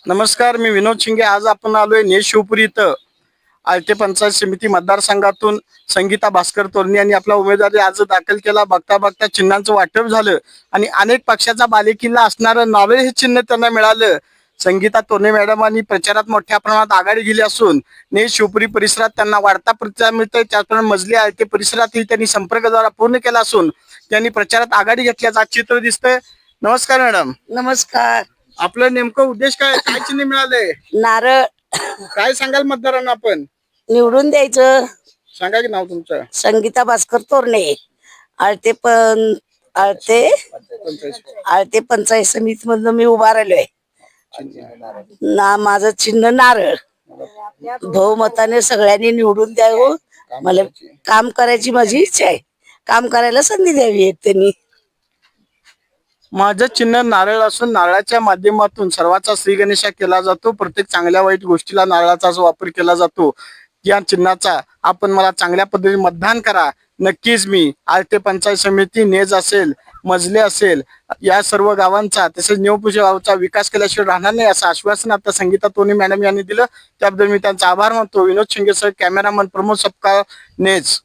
नमस्कार, मी विनोद शिंगे. आज आपण आलोय ने शिवपुरी इथं. आळते पंचायत समिती मतदारसंघातून संगीता भास्कर तोरणे यांनी आपला उमेदवारी अर्ज दाखल केला. बघता बघता चिन्हांचं वाटप झालं आणि अनेक पक्षाचा बालेकिल्ला असणारं नारळ हे चिन्ह त्यांना मिळालं. संगीता तोरणे मॅडमांनी प्रचारात मोठ्या प्रमाणात आघाडी गेली असून ने शिवपुरी परिसरात त्यांना वाढता प्रतिसाद मिळतोय. त्याचप्रमाणे मजली आळते परिसरातही त्यांनी संपर्कद्वारा पूर्ण केला असून त्यांनी प्रचारात आघाडी घेतल्याचं चित्र दिसतंय. नमस्कार मॅडम. नमस्कार. आपलं नेमकं उद्देश काय काय चिन्ह मिळालंय? नारळ. काय सांगाल मतदारांना आपण? निवडून द्यायचं. सांगा की नाव तुमचं. संगीता भास्कर तोरणे. आळते आळते पंचायत समिती मधून मी उभा राहिलोय. माझं चिन्ह नारळ. बहुमताने सगळ्यांनी निवडून द्यावं. मला काम करायची माझी इच्छा आहे. काम करायला संधी द्यावी एक त्यांनी. माझं चिन्ह नारळ असून नारळाच्या माध्यमातून सर्वांचा श्री गणेशा केला जातो. प्रत्येक चांगल्या वाईट गोष्टीला नारळाचाच वापर केला जातो. या चिन्हाचा आपण मला चांगल्या पद्धतीने मतदान करा. नक्कीच मी आळते पंचायत समिती, नेज असेल, मजले असेल, या सर्व गावांचा तसेच नेवपुजे गावचा विकास केल्याशिवाय राहणार नाही असं आश्वासन आता संगीता तोरणे मॅडम यांनी दिलं. त्याबद्दल मी त्यांचा आभार मानतो. विनोद शिंगे सर, कॅमेरामन प्रमोद सपकाळ, नेज.